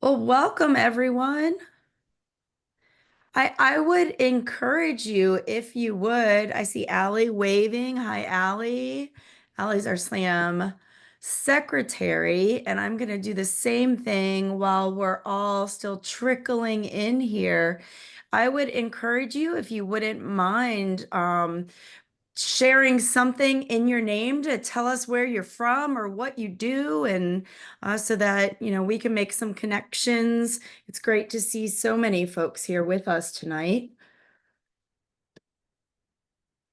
Well, welcome everyone. I would encourage you if you would. I see Allie waving. Hi, Allie. Allie's our slam secretary, and I'm going to do the same thing while we're all still trickling in here. I would encourage you if you wouldn't mind sharing something in your name to tell us where you're from or what you do, and so that we can make some connections. It's great to see so many folks here with us tonight.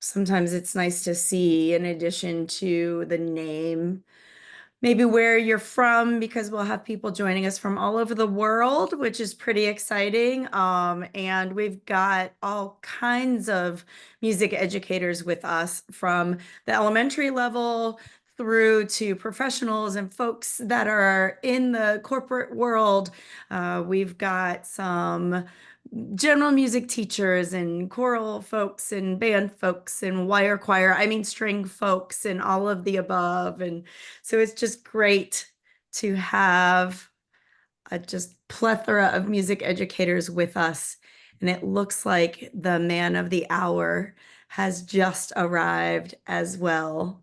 Sometimes it's nice to see, in addition to the name, maybe where you're from, because we'll have people joining us from all over the world, which is pretty exciting. And we've got all kinds of music educators with us, from the elementary level through to professionals and folks that are in the corporate world. We've got some general music teachers and choral folks and band folks and wire choir, I mean string folks and all of the above. And so it's just great to have a just plethora of music educators with us. And it looks like the man of the hour has just arrived as well.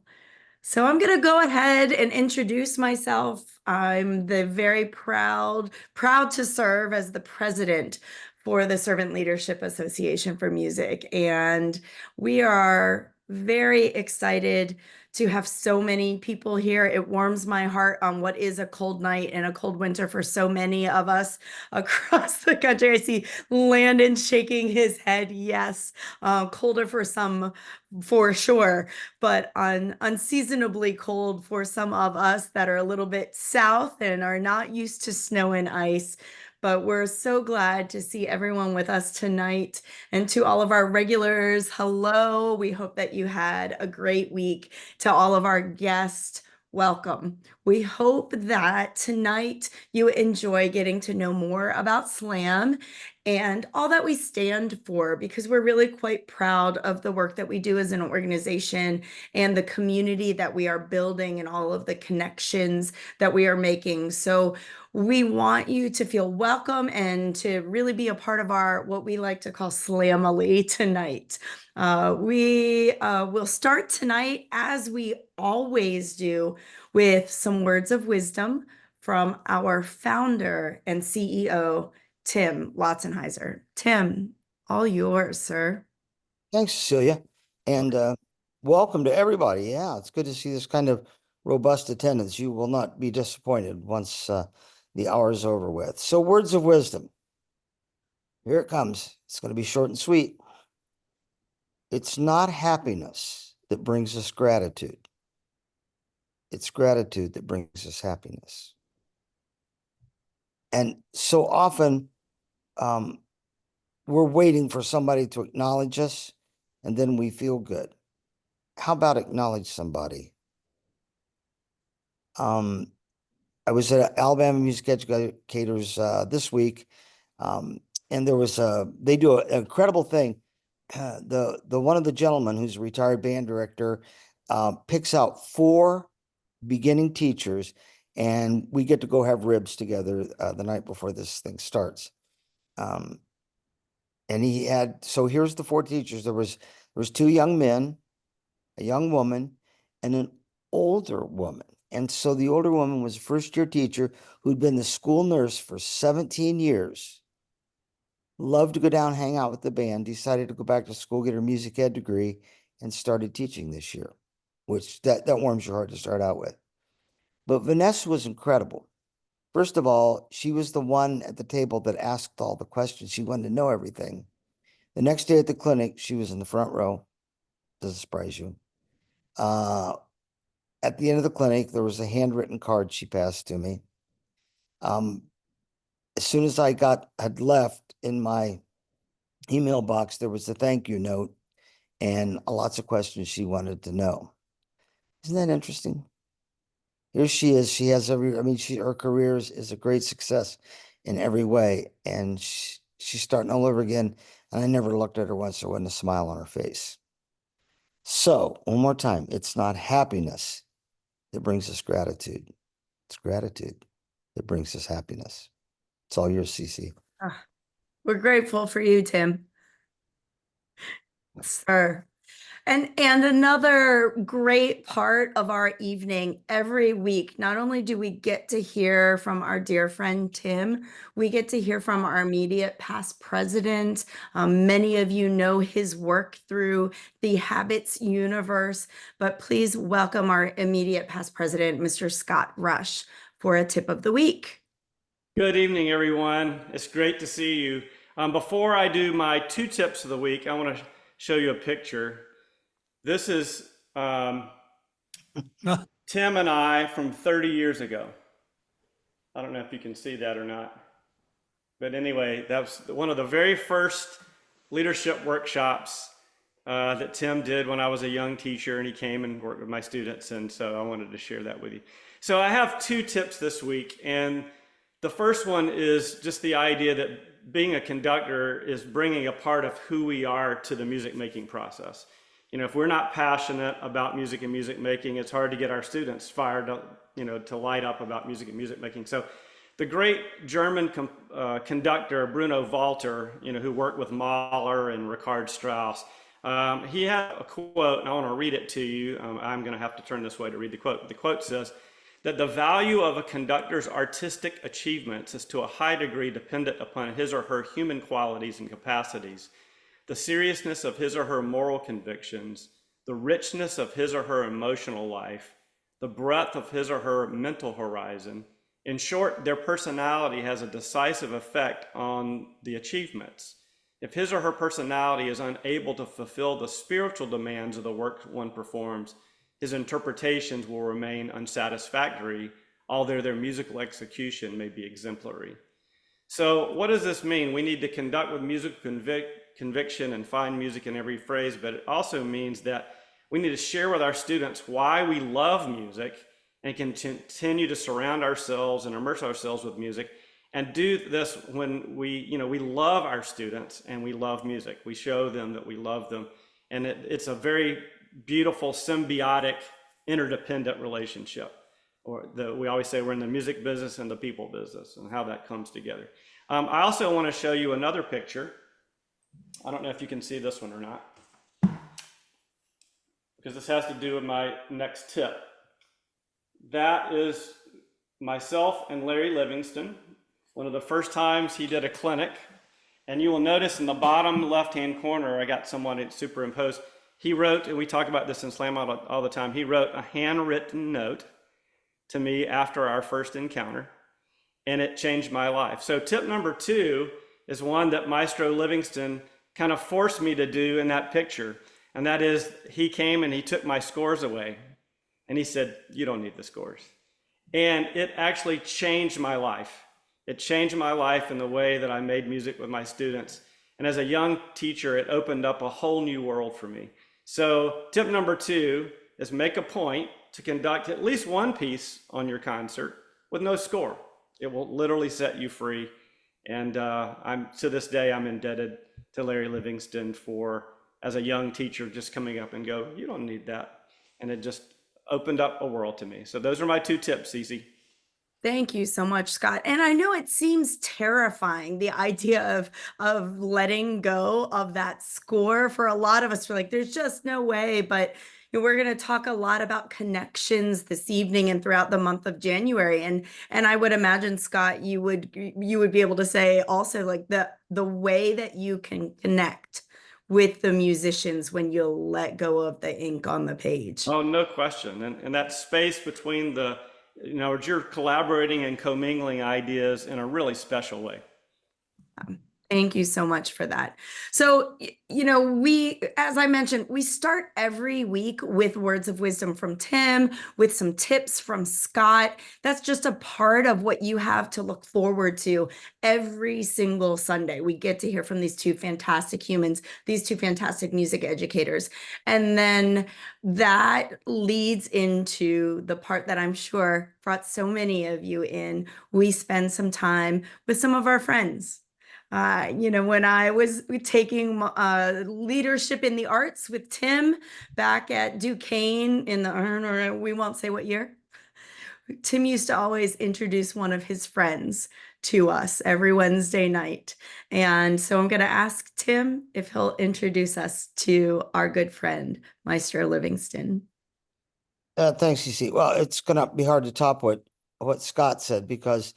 So I'm going to go ahead and introduce myself. I'm the very proud to serve as the president for the Servant Leadership Association for Music. And we are very excited to have so many people here. It warms my heart on what is a cold night and a cold winter for so many of us across the country. I see Landon shaking his head. Yes, colder for some for sure, but unseasonably cold for some of us that are a little bit south and are not used to snow and ice. But we're so glad to see everyone with us tonight. And to all of our regulars, hello. We hope that you had a great week. To all of our guests, welcome. We hope that tonight you enjoy getting to know more about Slam and all that we stand for, because we're really quite proud of the work that we do as an organization and the community that we are building and all of the connections that we are making. So we want you to feel welcome and to really be a part of our, what we like to call Slamily tonight. We will start tonight, as we always do, with some words of wisdom from our founder and CEO, Tim Lautzenheiser. Tim, all yours, sir. Thanks, Cecilia, and welcome to everybody. Yeah, it's good to see this kind of robust attendance. You will not be disappointed once the hour is over with. So, words of wisdom. Here it comes. It's going to be short and sweet. It's not happiness that brings us gratitude. It's gratitude that brings us happiness. And so often, um, we're waiting for somebody to acknowledge us, and then we feel good. How about acknowledge somebody? Um, I was at Alabama Music Educators this week, and there was they do an incredible thing. The one of the gentlemen who's a retired band director picks out 4 beginning teachers, and we get to go have ribs together the night before this thing starts. Um, and he had, so here's the 4 teachers. There was 2 young men, a young woman, and an older woman. And so the older woman was a first-year teacher who'd been the school nurse for 17 years, loved to go down, hang out with the band, decided to go back to school, get her music ed degree, and started teaching this year, which that warms your heart to start out with. But Vanessa was incredible. First of all, she was the one at the table that asked all the questions. She wanted to know everything. The next day at the clinic, she was in the front row. Doesn't surprise you. At the end of the clinic, there was a handwritten card she passed to me. As soon as I had left, in my email box, there was a thank you note and lots of questions she wanted to know. Isn't that interesting? Here she is. She has her career is a great success in every way. And she's starting all over again. And I never looked at her once. There wasn't a smile on her face. So, one more time, it's not happiness that brings us gratitude. It's gratitude that brings us happiness. It's all yours, Cece. Ah, we're grateful for you, Tim. Sir. And another great part of our evening every week, not only do we get to hear from our dear friend Tim, we get to hear from our immediate past president. Many of you know his work through the Habits universe, but please welcome our immediate past president, Mr. Scott Rush, for a tip of the week. Good evening, everyone. It's great to see you. Before I do my 2 tips of the week, I want to show you a picture. This is Tim and I from 30 years ago. I don't know if you can see that or not. But anyway, that was one of the very first leadership workshops that Tim did when I was a young teacher, and he came and worked with my students, and so I wanted to share that with you. So I have 2 tips this week, and the first one is just the idea that being a conductor is bringing a part of who we are to the music making process. You know, if we're not passionate about music and music making, it's hard to get our students fired up, to light up about music and music making. So the great German conductor, Bruno Walter, who worked with Mahler and Richard Strauss, he had a quote, and I want to read it to you. I'm going to have to turn this way to read the quote. The quote says that the value of a conductor's artistic achievements is to a high degree dependent upon his or her human qualities and capacities, the seriousness of his or her moral convictions, the richness of his or her emotional life, the breadth of his or her mental horizon. In short, their personality has a decisive effect on the achievements. If his or her personality is unable to fulfill the spiritual demands of the work one performs, his interpretations will remain unsatisfactory, although their musical execution may be exemplary. So what does this mean? We need to conduct with musical conviction and find music in every phrase, but it also means that we need to share with our students why we love music and continue to surround ourselves and immerse ourselves with music, and do this when we love our students and we love music. We show them that we love them, and it's a very beautiful, symbiotic, interdependent relationship. We always say we're in the music business and the people business, and how that comes together. I also want to show you another picture. I don't know if you can see this one or not, because this has to do with my next tip. That is myself and Larry Livingston, one of the first times he did a clinic. And you will notice in the bottom left-hand corner, I got someone superimposed. He wrote, and we talk about this in Slam all the time, he wrote a handwritten note to me after our first encounter, and it changed my life. So tip number 2 is one that Maestro Livingston kind of forced me to do in that picture. And that is, he came and he took my scores away. And he said, "You don't need the scores." And it actually changed my life. It changed my life in the way that I made music with my students. And as a young teacher, it opened up a whole new world for me. So tip number 2 is make a point to conduct at least one piece on your concert with no score. It will literally set you free. And to this day, I'm indebted to Larry Livingston for, as a young teacher, just coming up and go, "You don't need that." And it just opened up a world to me. So those are my 2 tips, Cece. Thank you so much, Scott. And I know it seems terrifying, the idea of letting go of that score for a lot of us. We're like, there's just no way. But we're going to talk a lot about connections this evening and throughout the month of January. And I would imagine, Scott, you would be able to say also, like, the way that you can connect with the musicians when you'll let go of the ink on the page. Oh, no question. And that space between you're collaborating and commingling ideas in a really special way. Thank you so much for that. So, as I mentioned, we start every week with words of wisdom from Tim, with some tips from Scott. That's just a part of what you have to look forward to every single Sunday. We get to hear from these 2 fantastic humans, these 2 fantastic music educators. And then that leads into the part that I'm sure brought so many of you in. We spend some time with some of our friends. When I was taking leadership in the arts with Tim back at Duquesne in we won't say what year, Tim used to always introduce one of his friends to us every Wednesday night. And so I'm going to ask Tim if he'll introduce us to our good friend, Maestro Livingston. Thanks, CC. Well, it's gonna be hard to top what Scott said, because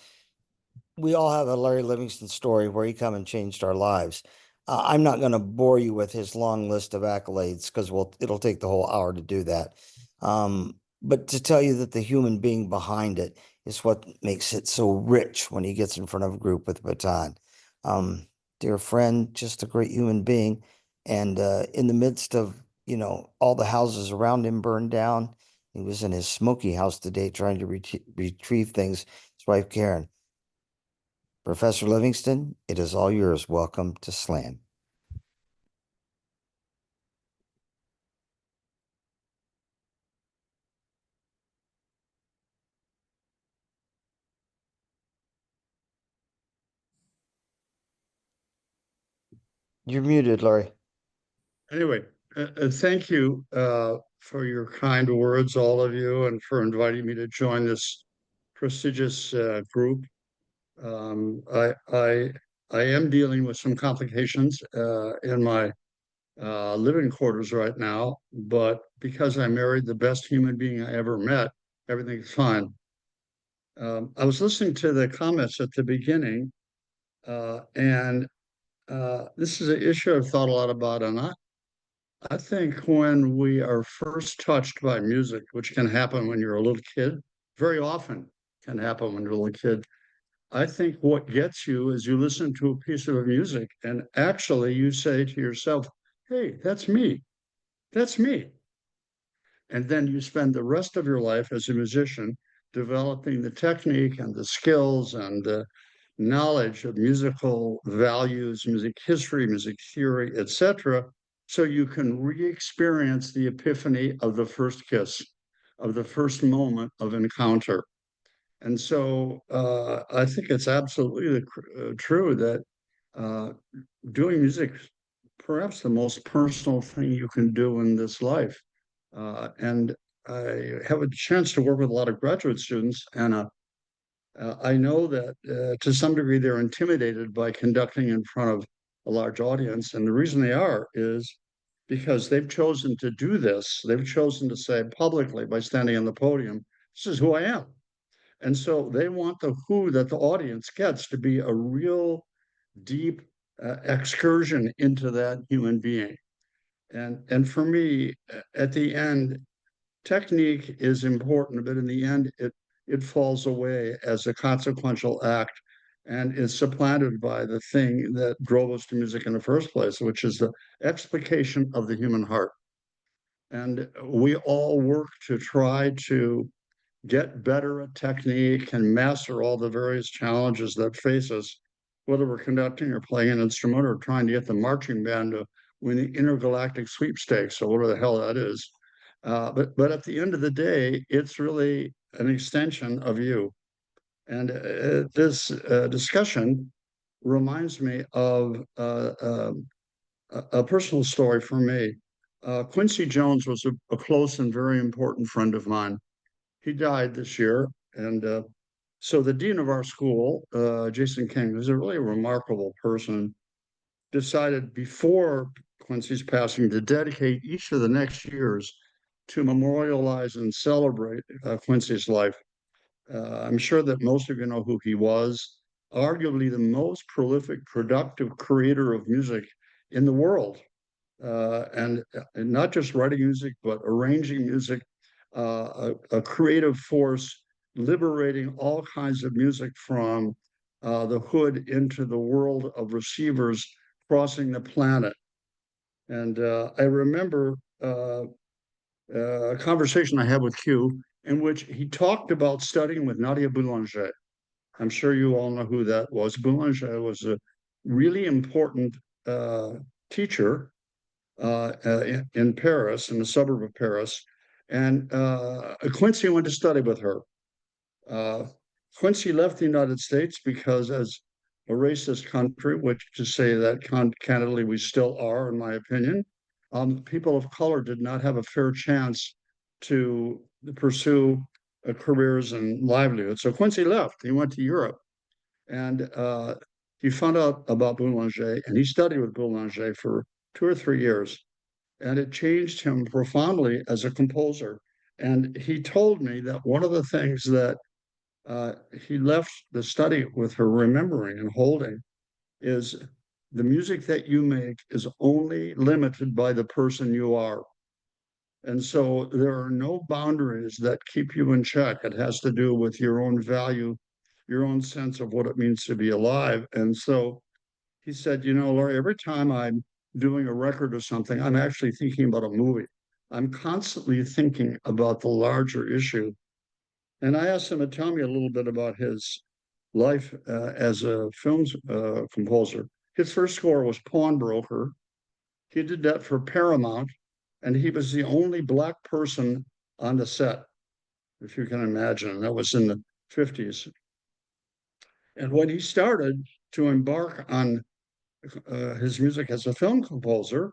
we all have a Larry Livingston story where he come and changed our lives. I'm not going to bore you with his long list of accolades, because it'll take the whole hour to do that. But to tell you that the human being behind it is what makes it so rich when he gets in front of a group with a baton. Dear friend, just a great human being. And in the midst of, all the houses around him burned down, he was in his smoky house today trying to retrieve things. His wife, Karen. Professor Livingston, it is all yours. Welcome to Slam. You're muted, Larry. Anyway, thank you for your kind words, all of you, and for inviting me to join this prestigious group. I am dealing with some complications in my living quarters right now, but because I married the best human being I ever met, everything's fine. I was listening to the comments at the beginning, and this is an issue I've thought a lot about, and I think when we are first touched by music, which can happen when you're a little kid, very often can happen when you're a little kid. I think what gets you is you listen to a piece of music and actually you say to yourself, hey, that's me. That's me. And then you spend the rest of your life as a musician developing the technique and the skills and the knowledge of musical values, music history, music theory, etc., so you can re-experience the epiphany of the first kiss, of the first moment of encounter. And so I think it's absolutely true that uh, doing music is perhaps the most personal thing you can do in this life. And I have a chance to work with a lot of graduate students, and I know that to some degree they're intimidated by conducting in front of a large audience. And the reason they are is because they've chosen to do this. They've chosen to say publicly by standing on the podium, this is who I am. And so they want the who that the audience gets to be a real deep excursion into that human being. And for me, at the end, technique is important, but in the end, it falls away as a consequential act and is supplanted by the thing that drove us to music in the first place, which is the explication of the human heart. And we all work to try to get better at technique and master all the various challenges that face us, whether we're conducting or playing an instrument or trying to get the marching band to win the intergalactic sweepstakes or whatever the hell that is. But at the end of the day, it's really an extension of you. And this discussion reminds me of a personal story for me. Quincy Jones was a close and very important friend of mine. He died this year, and so the dean of our school, Jason King, who's a really remarkable person, decided before Quincy's passing to dedicate each of the next years to memorialize and celebrate Quincy's life. I'm sure that most of you know who he was, arguably the most prolific, productive creator of music in the world. And not just writing music, but arranging music, a creative force liberating all kinds of music from the hood into the world of receivers crossing the planet. And I remember a conversation I had with Q in which he talked about studying with Nadia Boulanger. I'm sure you all know who that was. Boulanger was a really important teacher in Paris, in the suburb of Paris. And Quincy went to study with her. Quincy left the United States because, as a racist country, which to say that candidly we still are, in my opinion, people of color did not have a fair chance to pursue careers and livelihood. So Quincy left. He went to Europe, and he found out about Boulanger, and he studied with Boulanger for 2 or 3 years, and it changed him profoundly as a composer. And he told me that one of the things that he left the study with her remembering and holding is the music that you make is only limited by the person you are. And so there are no boundaries that keep you in check. It has to do with your own value, your own sense of what it means to be alive. And so he said, you know, Laurie, every time I'm doing a record or something, I'm actually thinking about a movie. I'm constantly thinking about the larger issue. And I asked him to tell me a little bit about his life as a film composer. His first score was Pawnbroker. He did that for Paramount, and he was the only Black person on the set, if you can imagine. That was in the 50s. And when he started to embark on his music as a film composer,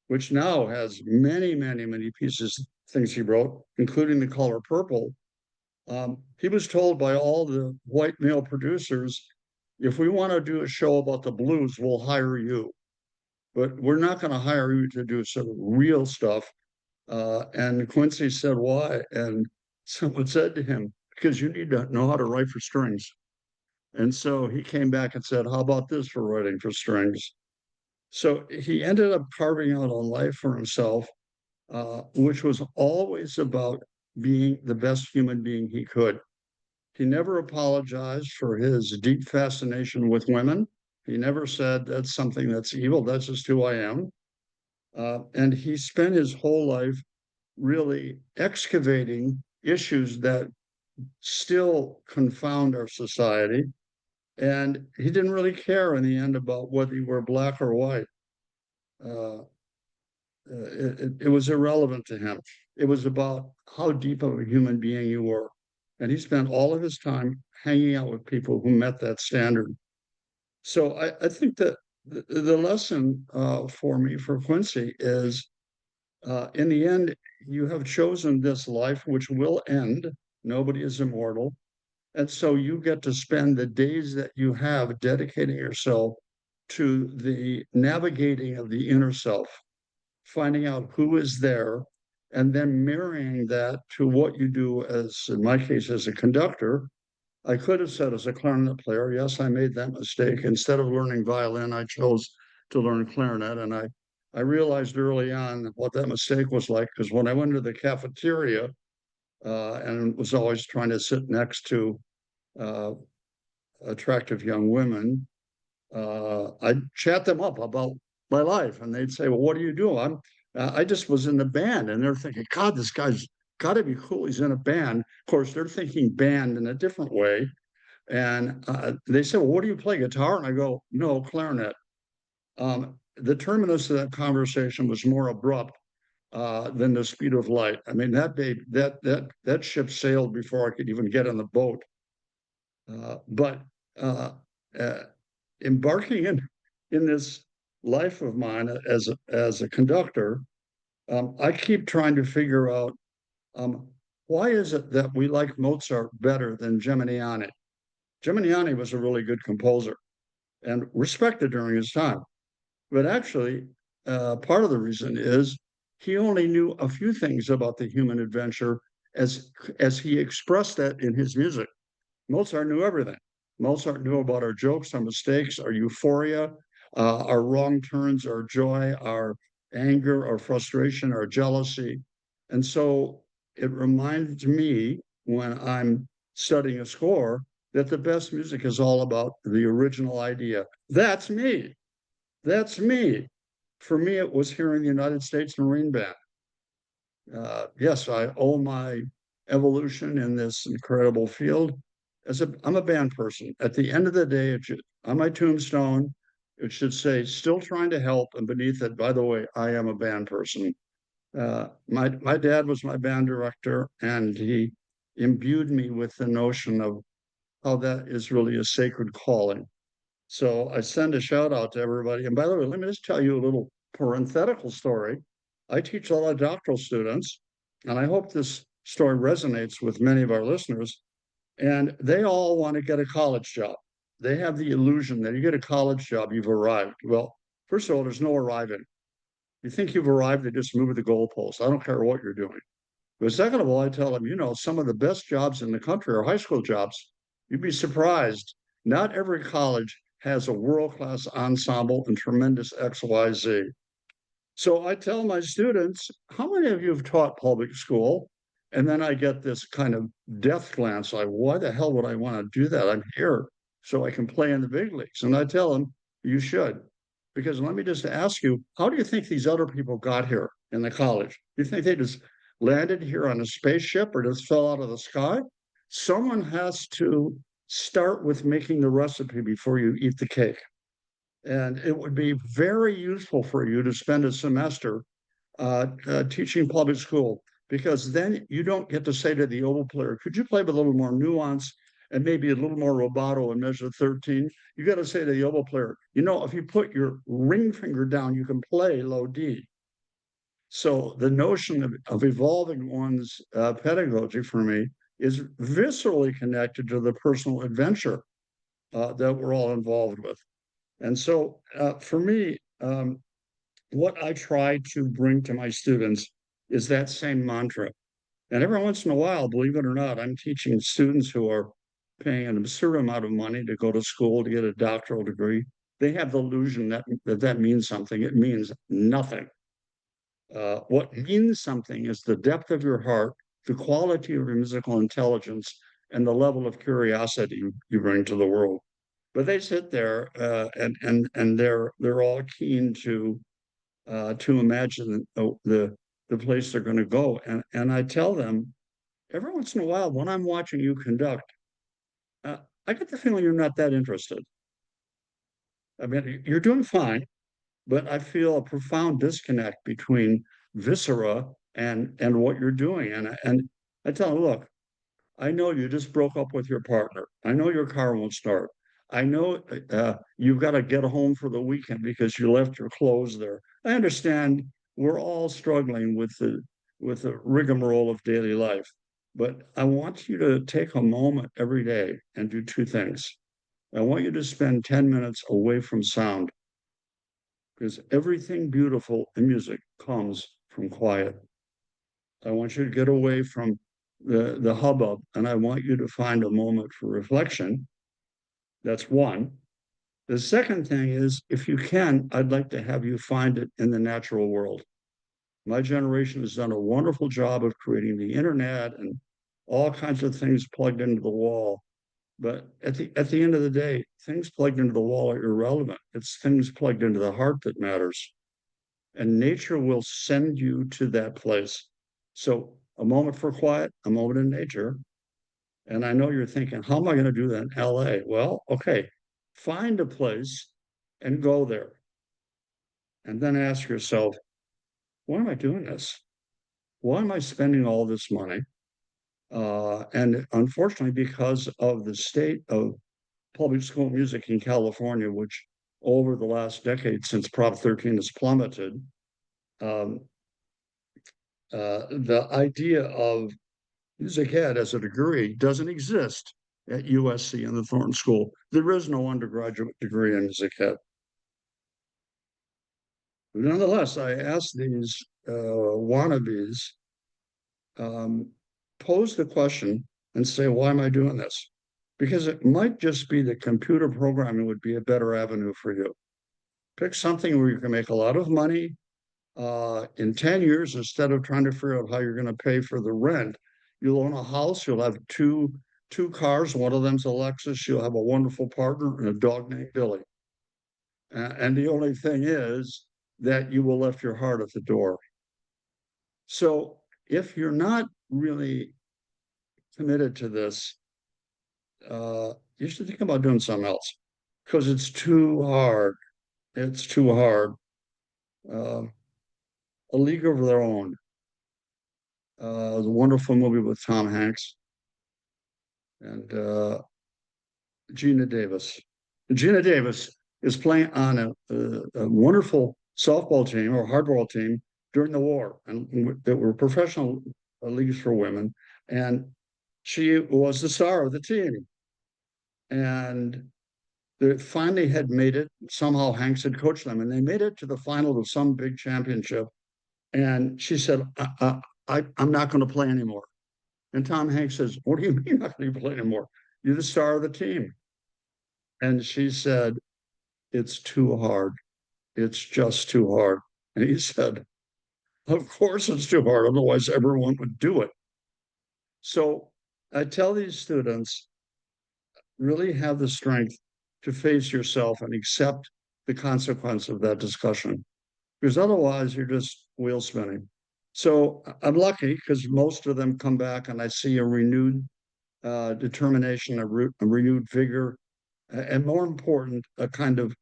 which now has many, many, many pieces, things he wrote, including The Color Purple, he was told by all the white male producers, if we want to do a show about the blues, we'll hire you. But we're not going to hire you to do some real stuff. And Quincy said, why? And someone said to him, because you need to know how to write for strings. And so he came back and said, how about this for writing for strings? So he ended up carving out a life for himself, which was always about being the best human being he could. He never apologized for his deep fascination with women. He never said that's something that's evil. That's just who I am. And he spent his whole life really excavating issues that still confound our society. And he didn't really care in the end about whether you were Black or white. Uh, it was irrelevant to him. It was about how deep of a human being you were. And he spent all of his time hanging out with people who met that standard. So I think that the lesson for me for Quincy is in the end, you have chosen this life which will end. Nobody is immortal. And so you get to spend the days that you have dedicating yourself to the navigating of the inner self, finding out who is there, and then marrying that to what you do as, in my case, as a conductor. I could have said as a clarinet player, yes, I made that mistake. Instead of learning violin, I chose to learn clarinet. And I realized early on what that mistake was like, because when I went to the cafeteria and was always trying to sit next to uh, attractive young women, I'd chat them up about my life. And they'd say, well, what do you do? I just was in the band. And they're thinking, God, this guy's got to be cool. He's in a band. Of course, they're thinking band in a different way. And they said, well, what do you play, guitar? And I go, no, clarinet. The terminus of that conversation was more abrupt than the speed of light. I mean, that ship sailed before I could even get on the boat. But embarking in this life of mine as a conductor, I keep trying to figure out why is it that we like Mozart better than Geminiani? Geminiani was a really good composer and respected during his time. But actually, part of the reason is he only knew a few things about the human adventure as he expressed that in his music. Mozart knew everything. Mozart knew about our jokes, our mistakes, our euphoria, our wrong turns, our joy, our anger, our frustration, our jealousy. And so it reminds me when I'm studying a score that the best music is all about the original idea. That's me. That's me. For me, it was hearing the United States Marine Band. Yes, I owe my evolution in this incredible field I'm a band person. At the end of the day, on my tombstone, it should say, still trying to help. And beneath it, by the way, I am a band person. My dad was my band director, and he imbued me with the notion of how that is really a sacred calling. So I send a shout out to everybody. And by the way, let me just tell you a little parenthetical story. I teach a lot of doctoral students, and I hope this story resonates with many of our listeners, and they all want to get a college job. They have the illusion that you get a college job, you've arrived. Well, first of all, there's no arriving. You think you've arrived, they just move the goalposts. I don't care what you're doing. But second of all, I tell them, some of the best jobs in the country are high school jobs. You'd be surprised. Not every college has a world-class ensemble and tremendous XYZ. So I tell my students, how many of you have taught public school? And then I get this kind of death glance, like, why the hell would I want to do that? I'm here so I can play in the big leagues. And I tell them, you should. Because let me just ask you, how do you think these other people got here in the college? Do you think they just landed here on a spaceship or just fell out of the sky? Someone has to start with making the recipe before you eat the cake. And it would be very useful for you to spend a semester teaching public school, because then you don't get to say to the oboe player, could you play with a little more nuance and maybe a little more rubato in measure 13? You got to say to the oboe player, if you put your ring finger down, you can play low D. So the notion of evolving one's pedagogy for me is viscerally connected to the personal adventure that we're all involved with. And so for me, what I try to bring to my students is that same mantra. And every once in a while, believe it or not, I'm teaching students who are paying an absurd amount of money to go to school to get a doctoral degree. They have the illusion that means something. It means nothing. What means something is the depth of your heart, the quality of your musical intelligence, and the level of curiosity you bring to the world. But they sit there and they're all keen to imagine the place they're going to go. And I tell them every once in a while when I'm watching you conduct, I get the feeling you're not that interested. I mean, you're doing fine, but I feel a profound disconnect between viscera and what you're doing. And I tell them, look, I know you just broke up with your partner. I know your car won't start. I know you've got to get home for the weekend because you left your clothes there. I understand we're all struggling with the rigmarole of daily life, but I want you to take a moment every day and do two things. I want you to spend 10 minutes away from sound, because everything beautiful in music comes from quiet. I want you to get away from the hubbub, and I want you to find a moment for reflection. That's one. The second thing is, if you can, I'd like to have you find it in the natural world. My generation has done a wonderful job of creating the internet and all kinds of things plugged into the wall. But at the end of the day, things plugged into the wall are irrelevant. It's things plugged into the heart that matters. And nature will send you to that place. So a moment for quiet, a moment in nature. And I know you're thinking, how am I going to do that in LA? Well, okay, find a place and go there. And then ask yourself, why am I doing this? Why am I spending all this money? And unfortunately, because of the state of public school music in California, which over the last decade since Prop 13 has plummeted, the idea of music ed as a degree doesn't exist at USC and the Thornton School. There is no undergraduate degree in music ed. But nonetheless, I asked these wannabes, pose the question and say, why am I doing this? Because it might just be that computer programming would be a better avenue for you. Pick something where you can make a lot of money in 10 years, instead of trying to figure out how you're going to pay for the rent. You'll own a house, you'll have two cars, one of them's a Lexus, you'll have a wonderful partner and a dog named Billy. And the only thing is that you will left your heart at the door. So if you're not really committed to this, you should think about doing something else, because it's too hard. It's too hard. A League of Their Own, the wonderful movie with Tom Hanks and Gina Davis. Gina Davis is playing on a wonderful softball team or hardball team during the war, and that were professional leagues for women, and she was the star of the team. And they finally had made it. Somehow Hanks had coached them, and they made it to the final of some big championship. And she said, I'm not going to play anymore. And Tom Hanks says, what do you mean you're not going to play anymore? You're the star of the team. And she said, it's too hard. It's just too hard. And he said, of course it's too hard. Otherwise, everyone would do it. So I tell these students, really have the strength to face yourself and accept the consequence of that discussion, because otherwise you're just wheel spinning. So I'm lucky because most of them come back and I see a renewed determination, a renewed vigor, and more important, a kind of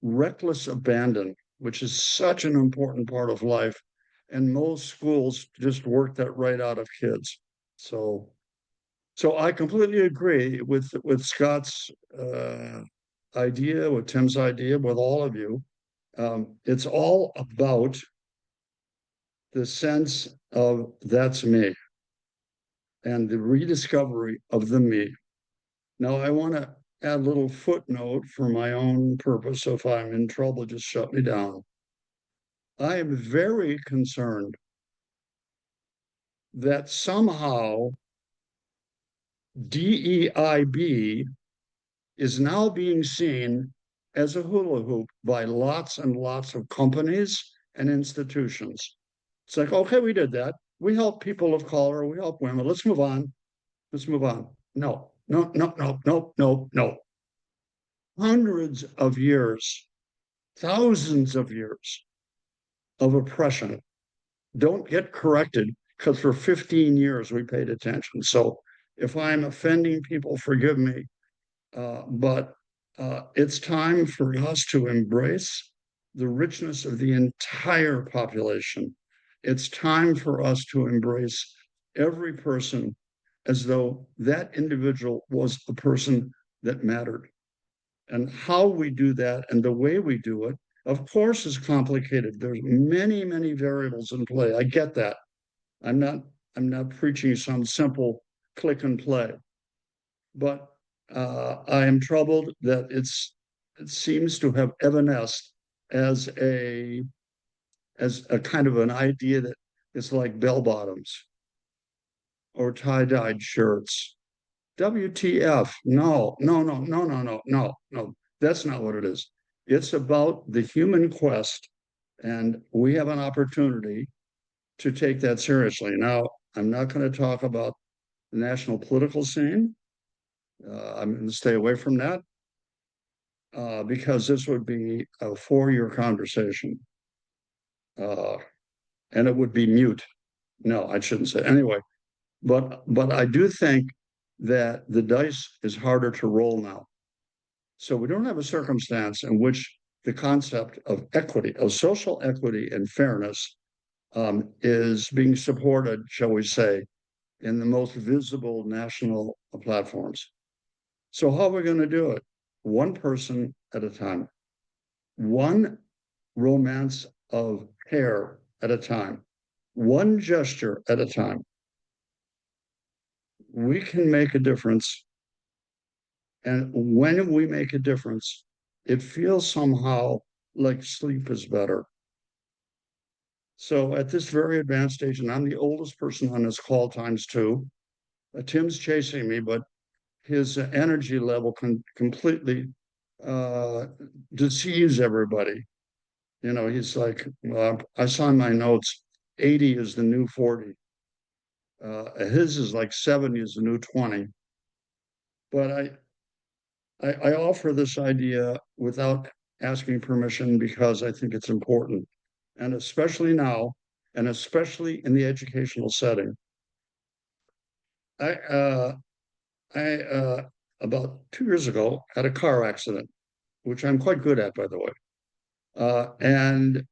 reckless abandon, which is such an important part of life. And most schools just work that right out of kids. So I completely agree with Scott's idea, with Tim's idea, with all of you. It's all about the sense of that's me and the rediscovery of the me. Now, I want to add a little footnote for my own purpose. If I'm in trouble, just shut me down. I am very concerned that somehow DEIB is now being seen as a hula hoop by lots and lots of companies and institutions. It's like, okay, we did that. We help people of color, we help women. Let's move on. Let's move on. No, no, no, no, no, no, no. Hundreds of years, thousands of years of oppression don't get corrected because for 15 years we paid attention. So if I'm offending people, forgive me. But it's time for us to embrace the richness of the entire population. It's time for us to embrace every person as though that individual was a person that mattered. And how we do that and the way we do it, of course, is complicated. There's many, many variables in play. I get that. I'm not preaching some simple click and play, but I am troubled that it seems to have evanesced as a kind of an idea that it's like bell bottoms or tie-dyed shirts. WTF? No, no, no, no, no, no, no, no. That's not what it is. It's about the human quest, and we have an opportunity to take that seriously. Now, I'm not going to talk about the national political scene. I'm going to stay away from that because this would be a 4-year conversation, and it would be mute. No, I shouldn't say. Anyway, but I do think that the dice is harder to roll now. So we don't have a circumstance in which the concept of equity, of social equity and fairness, is being supported, shall we say, in the most visible national platforms. So how are we going to do it? One person at a time, one romance of hair at a time, one gesture at a time. We can make a difference. And when we make a difference, it feels somehow like sleep is better. So at this very advanced age, and I'm the oldest person on this call times two, Tim's chasing me, but his energy level can completely deceives everybody. You know, he's like, I saw in my notes, 80 is the new 40. His is like 70 is the new 20. But I offer this idea without asking permission because I think it's important. And especially now, and especially in the educational setting. I about 2 years ago had a car accident, which I'm quite good at, by the way. And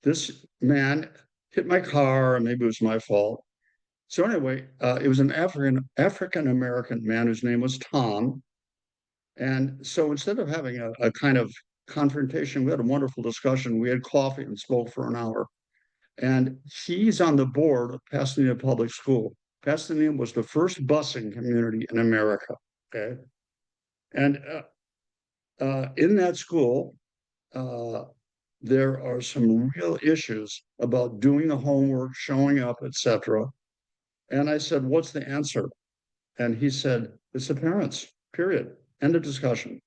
this man hit my car, and maybe it was my fault. So anyway, it was an African American man whose name was Tom. And so instead of having a kind of confrontation, we had a wonderful discussion. We had coffee and spoke for an hour. And he's on the board of Pasadena Public School. Pasadena was the first busing community in America. Okay. And in that school, there are some real issues about doing the homework, showing up, etc. And I said, what's the answer? And he said, it's the parents, period. End of discussion.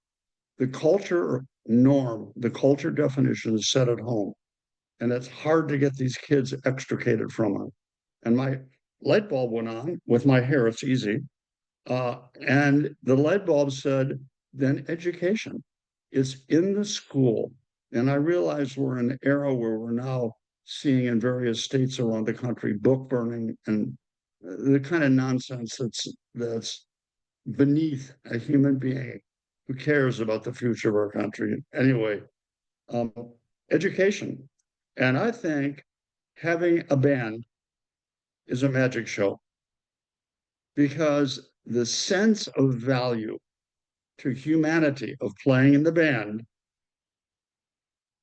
The culture norm, the culture definition is set at home. And it's hard to get these kids extricated from it. And my light bulb went on with my hair, it's easy. And the light bulb said, then education. It's in the school. And I realize we're in an era where we're now seeing in various states around the country book burning and the kind of nonsense that's beneath a human being who cares about the future of our country. Anyway, education. And I think having a band is a magic show because the sense of value to humanity of playing in the band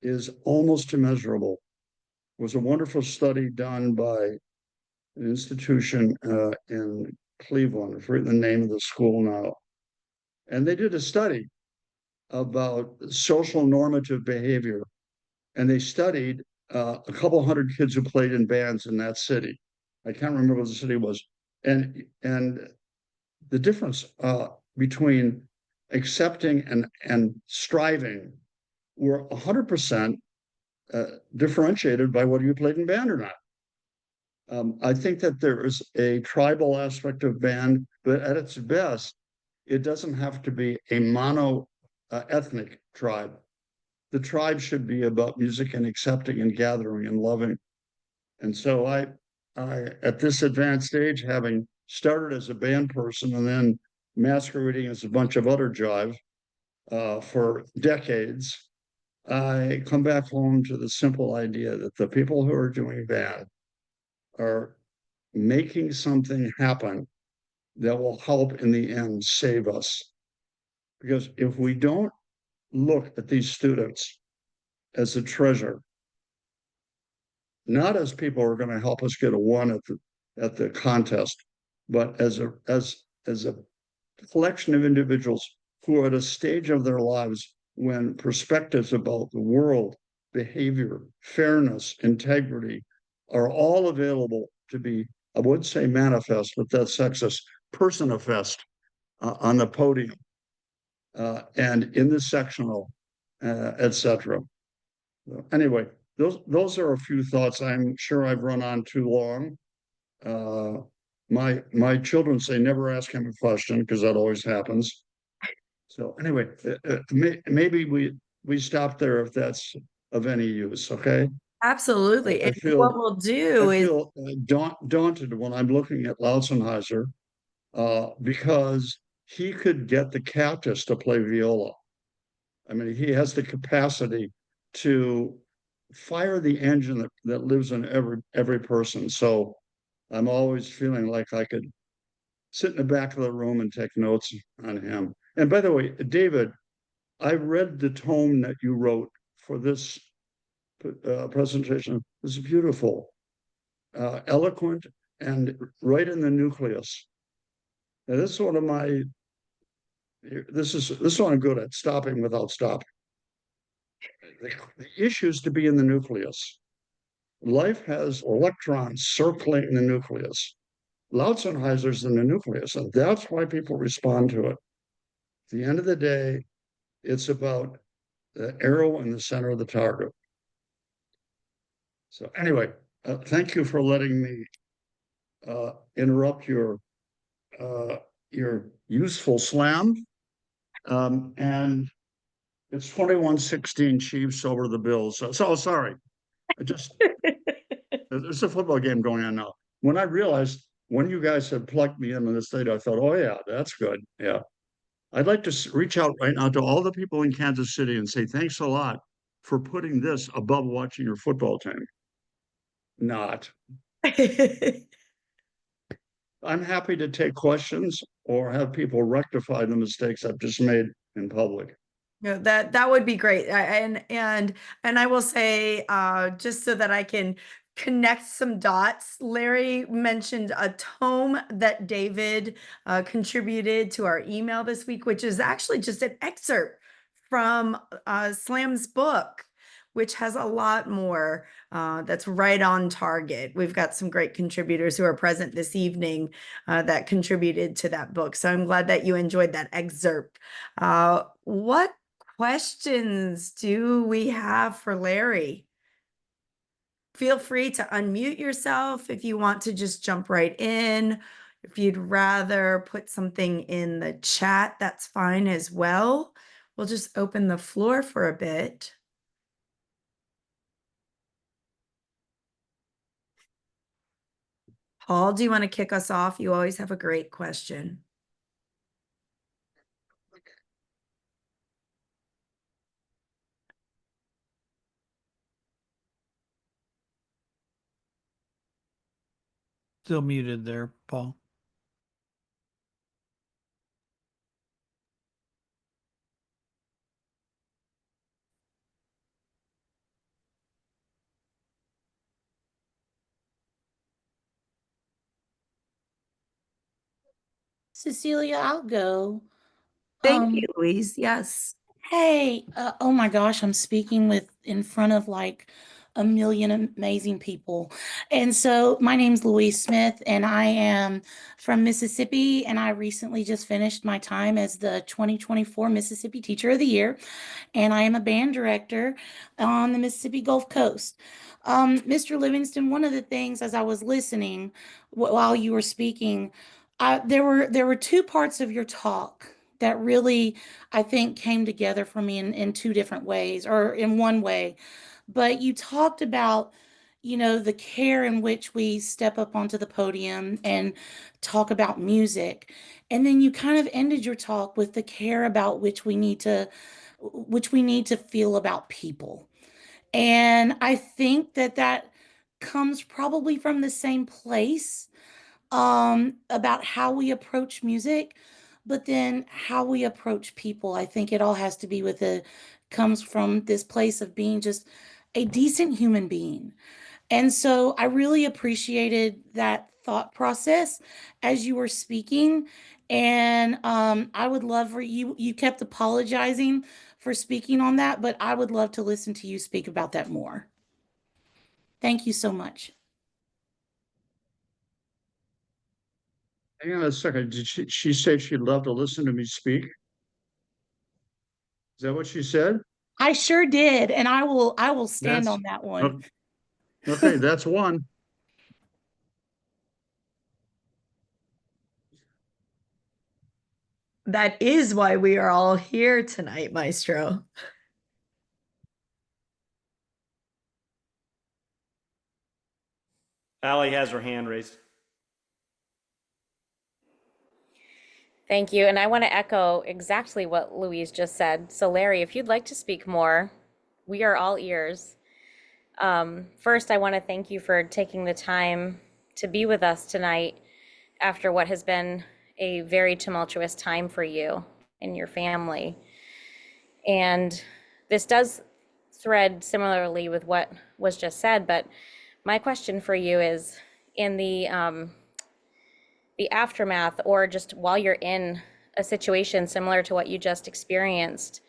is almost immeasurable. It was a wonderful study done by an institution in Cleveland. I've forgotten the name of the school now. And they did a study about social normative behavior. And they studied a couple hundred kids who played in bands in that city. I can't remember what the city was. And the difference between accepting and striving were 100% differentiated by whether you played in band or not. I think that there is a tribal aspect of band, but at its best, it doesn't have to be a mono ethnic tribe. The tribe should be about music and accepting and gathering and loving. And so I at this advanced age, having started as a band person and then masquerading as a bunch of other jive for decades, I come back home to the simple idea that the people who are doing band are making something happen that will help in the end save us. Because if we don't look at these students as a treasure, not as people who are going to help us get a one at the contest, but as a collection of individuals who are at a stage of their lives when perspectives about the world, behavior, fairness, integrity are all available to be, I would say manifest, but that's sexist, personifest on the podium and in the sectional, etc. So anyway, those are a few thoughts. I'm sure I've run on too long. My children say never ask him a question because that always happens. So anyway, maybe we stop there if that's of any use. Okay. Absolutely. I And feel what we'll do I is feel daunted when I'm looking at Lautzenheiser because he could get the cactus to play viola. I mean, he has the capacity to fire the engine that lives in every person. So I'm always feeling like I could sit in the back of the room and take notes on him. And by the way, David, I read the tome that you wrote for this presentation. It's beautiful, eloquent, and right in the nucleus. Now, this is one of my. This is what I'm good at: stopping without stopping. The issue is to be in the nucleus. Life has electrons circling the nucleus. Lautzenheiser's in the nucleus, and that's why people respond to it. At the end of the day, it's about the arrow in the center of the target. So anyway, thank you for letting me interrupt your useful slam. And it's 21-16 Chiefs over the Bills. So sorry. There's a football game going on now. When I realized when you guys had plugged me in this data, I thought, oh yeah, that's good. Yeah. I'd like to reach out right now to all the people in Kansas City and say, thanks a lot for putting this above watching your football team. Not. I'm happy to take questions or have people rectify the mistakes I've just made in public. No, that would be great. And I will say, just so that I can connect some dots. Larry mentioned a tome that David contributed to our email this week, which is actually just an excerpt from Slam's book, which has a lot more that's right on target. We've got some great contributors who are present this evening that contributed to that book. So I'm glad that you enjoyed that excerpt. What questions do we have for Larry? Feel free to unmute yourself if you want to just jump right in. If you'd rather put something in the chat, that's fine as well. We'll just open the floor for a bit. Paul, do you want to kick us off? You always have a great question. Still muted there, Paul. Cecilia, I'll go. Thank you, Louise. Yes. Hey, oh my gosh, I'm speaking in front of like a million amazing people. And so my name's Louise Smith, and I am from Mississippi, and I recently just finished my time as the 2024 Mississippi Teacher of the Year, and I am a band director on the Mississippi Gulf Coast. Mr. Livingston, one of the things as I was listening while you were speaking, there were two parts of your talk that really, I think, came together for me in two different ways, or in one way. But you talked about, the care in which we step up onto the podium and talk about music. And then you kind of ended your talk with the care about which we need to feel about people. And I think that comes probably from the same place, about how we approach music, but then how we approach people. I think it all has to be comes from this place of being just a decent human being. And so I really appreciated that thought process as you were speaking. And I would love for you kept apologizing for speaking on that, but I would love to listen to you speak about that more. Thank you so much. Hang on a second. Did she say she'd love to listen to me speak? Is that what she said? I sure did, and I will stand That's on that one. okay. That's one. That is why we are all here tonight, Maestro. Allie has her hand raised. Thank you. And I want to echo exactly what Louise just said. So, Larry, if you'd like to speak more, we are all ears. First, I want to thank you for taking the time to be with us tonight after what has been a very tumultuous time for you and your family. And this does thread similarly with what was just said, but my question for you is in the aftermath, or just while you're in a situation similar to what you just experienced,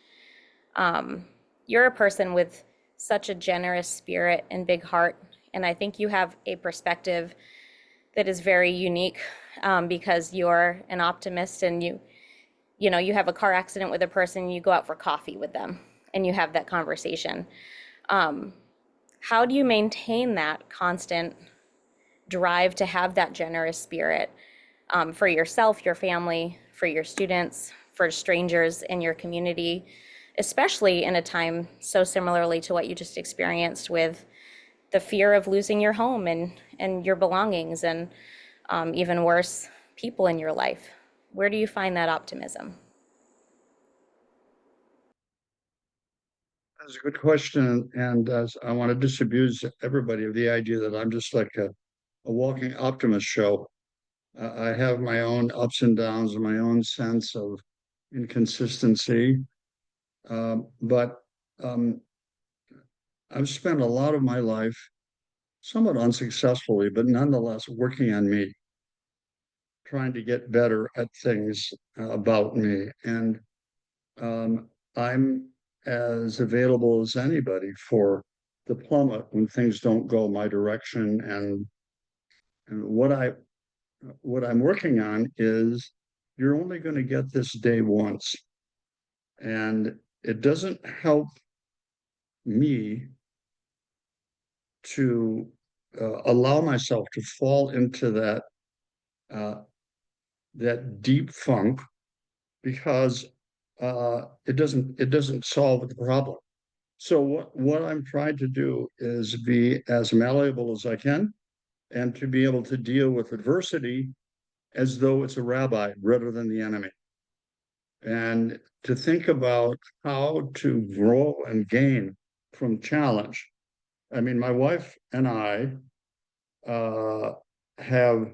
you're a person with such a generous spirit and big heart. And I think you have a perspective that is very unique, because you're an optimist, and you have a car accident with a person, you go out for coffee with them and you have that conversation. How do you maintain that constant drive to have that generous spirit, for yourself, your family, for your students, for strangers in your community, especially in a time so similarly to what you just experienced with the fear of losing your home and your belongings, and even worse, people in your life? Where do you find that optimism? That's a good question. And I want to disabuse everybody of the idea that I'm just like a walking optimist show. I have my own ups and downs and my own sense of inconsistency. But I've spent a lot of my life somewhat unsuccessfully, but nonetheless working on me, trying to get better at things about me. And I'm as available as anybody for the plummet when things don't go my direction. And what I'm working on is you're only going to get this day once. And it doesn't help me to allow myself to fall into uh, that deep funk, because it doesn't solve the problem. So what I'm trying to do is be as malleable as I can, and to be able to deal with adversity as though it's a rabbi rather than the enemy, and to think about how to grow and gain from challenge. I mean, my wife and I have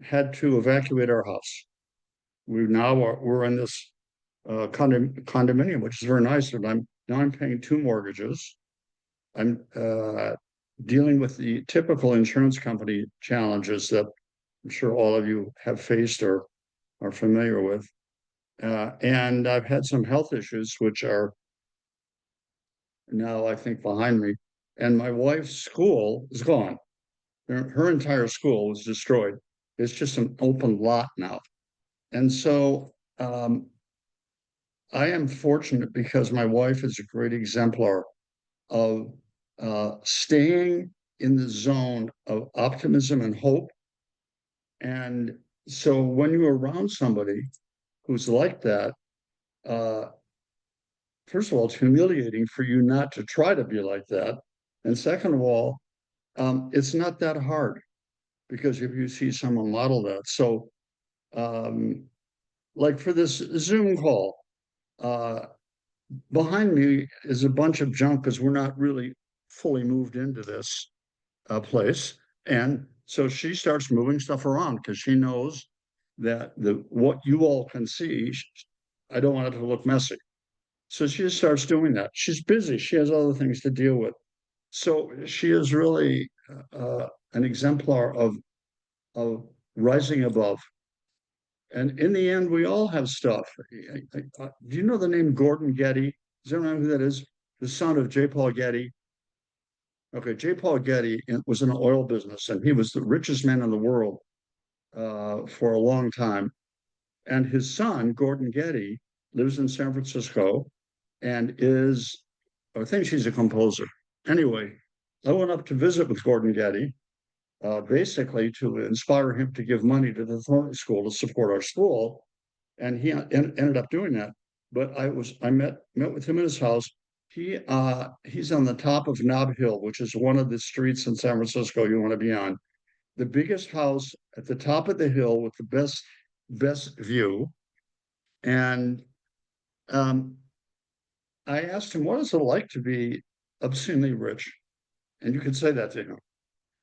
had to evacuate our house. We're in this condominium, which is very nice, and I'm paying 2 mortgages. I'm dealing with the typical insurance company challenges that I'm sure all of you have faced or are familiar with. And I've had some health issues, which are now, I think, behind me. And my wife's school is gone. Her entire school was destroyed. It's just an open lot now. And so I am fortunate because my wife is a great exemplar of staying in the zone of optimism and hope. And so when you're around somebody who's like that, first of all, it's humiliating for you not to try to be like that. And second of all, it's not that hard, because if you see someone model that. So like for this Zoom call, behind me is a bunch of junk because we're not really fully moved into this place. And so she starts moving stuff around because she knows that what you all can see, I don't want it to look messy. So she just starts doing that. She's busy. She has other things to deal with. So she is really an exemplar of rising above. And in the end, we all have stuff. Do you know the name Gordon Getty? Does anyone know who that is? The son of J. Paul Getty. Okay, J. Paul Getty was in the oil business, and he was the richest man in the world for a long time. And his son, Gordon Getty, lives in San Francisco and I think he's a composer. Anyway, I went up to visit with Gordon Getty, basically to inspire him to give money to the Thornton School to support our school. And he ended up doing that. But I met with him in his house. He's on the top of Nob Hill, which is one of the streets in San Francisco you want to be on. The biggest house at the top of the hill with the best view. And I asked him, what is it like to be obscenely rich? And you could say that to him.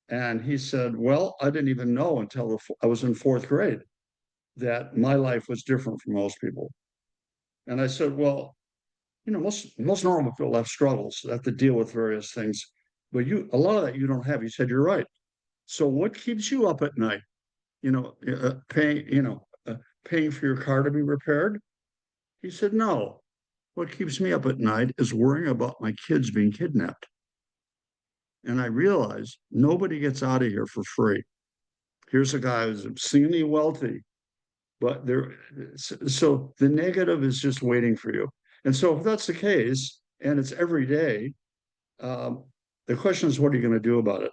And he said, well, I didn't even know until I was in 4th grade that my life was different from most people. And I said, well, most normal people have struggles, have to deal with various things, but a lot of that you don't have. He said, you're right. So what keeps you up at night? Paying for your car to be repaired? He said, no. What keeps me up at night is worrying about my kids being kidnapped. And I realized nobody gets out of here for free. Here's a guy who's obscenely wealthy, but so the negative is just waiting for you. And so if that's the case, and it's every day, the question is, what are you going to do about it?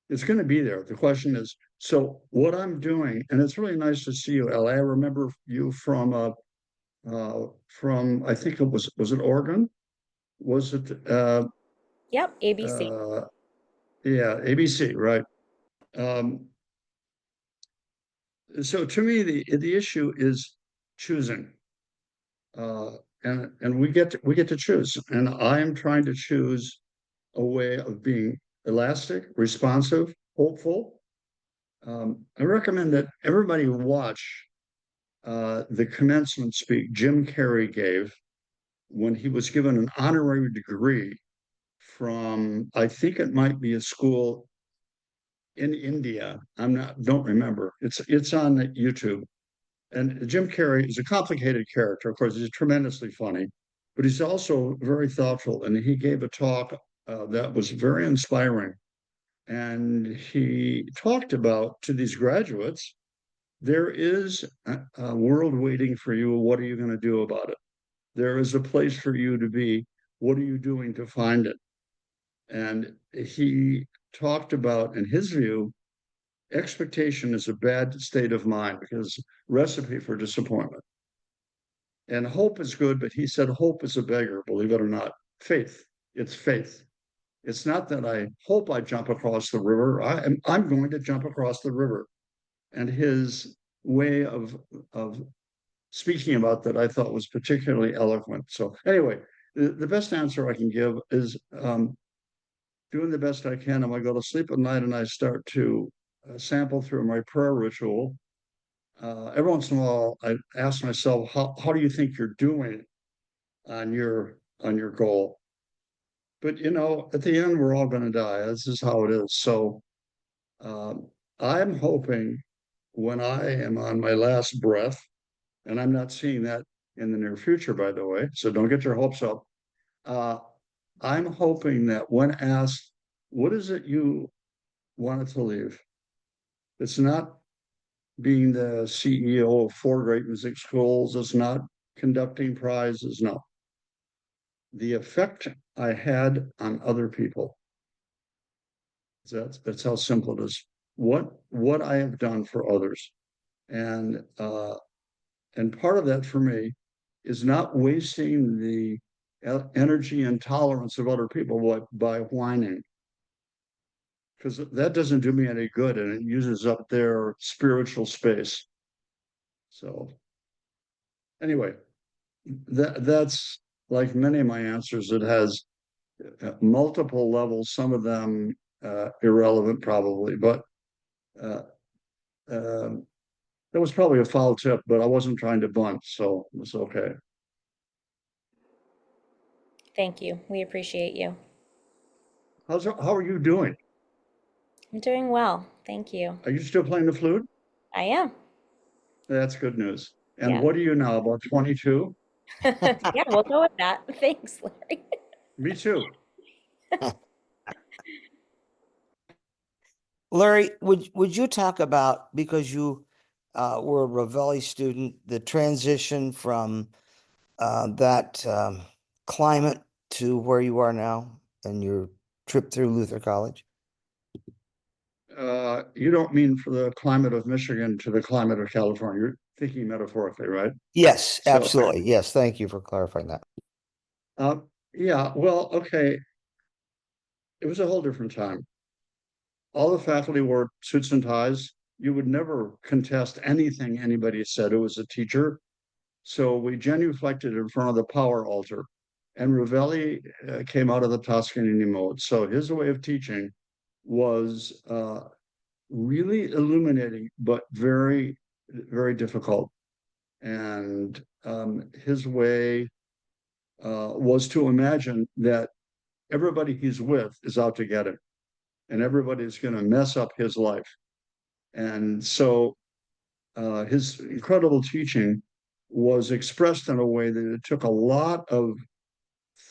It's going to be there. The question is, so what I'm doing, and it's really nice to see you, Ellie. I remember you from I think it was it Oregon? Was it? Yep, ABC. Yeah, ABC, right? So to me, the issue is choosing, and we get to choose. And I am trying to choose a way of being elastic, responsive, hopeful. I recommend that everybody watch the commencement speech Jim Carrey gave when he was given an honorary degree from, I think it might be a school in India. Don't remember. It's on YouTube. And Jim Carrey is a complicated character. Of course, he's tremendously funny, but he's also very thoughtful. And he gave a talk that was very inspiring. And he talked about to these graduates, there is a world waiting for you. What are you going to do about it? There is a place for you to be. What are you doing to find it? And he talked about, in his view, expectation is a bad state of mind because recipe for disappointment. And hope is good, but he said hope is a beggar, believe it or not. Faith, it's faith. It's not that I hope I jump across the river. I'm going to jump across the river. And his way of speaking about that I thought was particularly eloquent. So anyway, the best answer I can give is doing the best I can. And I go to sleep at night and I start to sample through my prayer ritual. Every once in a while, I ask myself, how do you think you're doing on your goal? But at the end, we're all going to die. This is how it is. So I'm hoping when I am on my last breath, and I'm not seeing that in the near future, by the way, so don't get your hopes up. I'm hoping that when asked, what is it you wanted to leave? It's not being the CEO of 4 great music schools. It's not conducting prizes. No. The effect I had on other people. That's how simple it is. What I have done for others. And part of that for me is not wasting the energy and tolerance of other people by whining, because that doesn't do me any good and it uses up their spiritual space. So anyway, that's like many of my answers. It has multiple levels, some of them irrelevant probably, but that was probably a foul tip, but I wasn't trying to bunt, so it was okay. Thank you. We appreciate you. How are you doing? I'm doing well. Thank you. Are you still playing the flute? I am. That's good news. And Yeah. what are you now, about 22? Yeah, we'll go with that. Thanks, Larry. Me too. Larry, would you talk about, because you were a Ravelli student, the transition from that climate to where you are now and your trip through Luther College? You don't mean for the climate of Michigan to the climate of California. You're thinking metaphorically, right? Yes, So- absolutely. Yes, thank you for clarifying that. Yeah, well, okay. It was a whole different time. All the faculty wore suits and ties. You would never contest anything anybody said. It was a teacher. So we genuflected in front of the power altar. And Ravelli came out of the Toscanini mode. So his way of teaching was really illuminating, but very, very difficult. And his way was to imagine that everybody he's with is out to get him, and everybody's going to mess up his life. And so his incredible teaching was expressed in a way that it took a lot of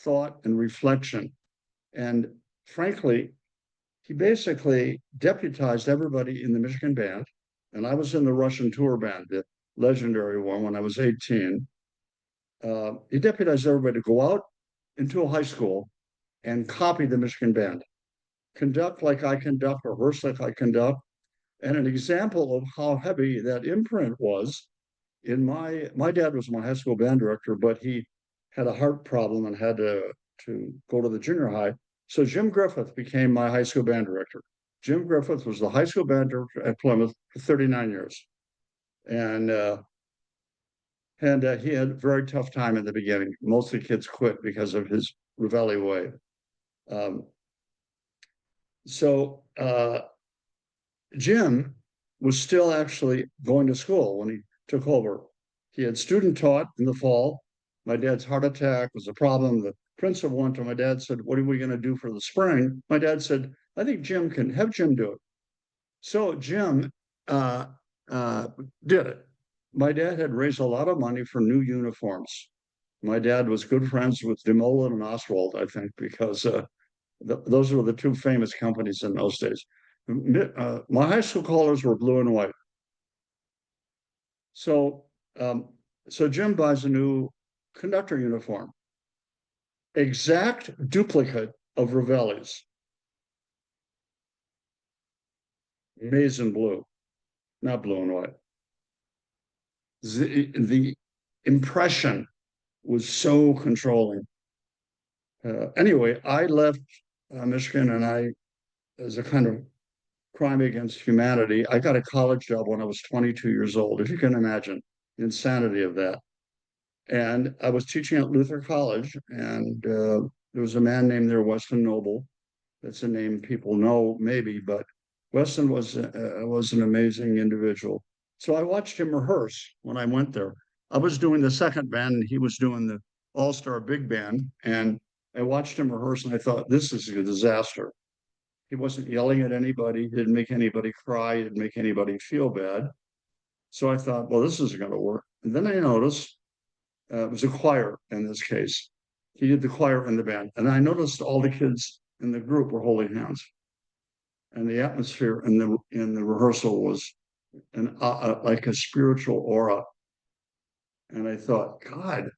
thought and reflection. And frankly, he basically deputized everybody in the Michigan band. And I was in the Russian tour band, the legendary one, when I was 18. He deputized everybody to go out into a high school and copy the Michigan band, conduct like I conduct, rehearse like I conduct. And an example of how heavy that imprint was, in my dad was my high school band director, but he had a heart problem and had to go to the junior high. So Jim Griffith became my high school band director. Jim Griffith was the high school band director at Plymouth for 39 years. And he had a very tough time in the beginning. Most of the kids quit because of his Ravelli way. Jim was still actually going to school when he took over. He had student taught in the fall. My dad's heart attack was a problem. The principal went to my dad, said, what are we going to do for the spring? My dad said, I think Jim can have Jim do it. So Jim uh, did it. My dad had raised a lot of money for new uniforms. My dad was good friends with DeMola and Oswald, I think, because those were the two famous companies in those days. My high school colors were blue and white. So, so Jim buys a new conductor uniform, exact duplicate of Ravelli's, maize and blue, not blue and white. The impression was so controlling. Anyway, I left Michigan, and as a kind of crime against humanity, I got a college job when I was 22 years old, if you can imagine the insanity of that. And I was teaching at Luther College, and there was a man named there, Weston Noble. That's a name people know, maybe, but Weston was an amazing individual. So I watched him rehearse when I went there. I was doing the second band, and he was doing the all-star big band, and I watched him rehearse, and I thought, this is a disaster. He wasn't yelling at anybody. He didn't make anybody cry. He didn't make anybody feel bad. So I thought, well, this isn't going to work. And then I noticed it was a choir in this case. He did the choir in the band. And I noticed all the kids in the group were holding hands. And the atmosphere in the rehearsal was like a spiritual aura. And I thought, God,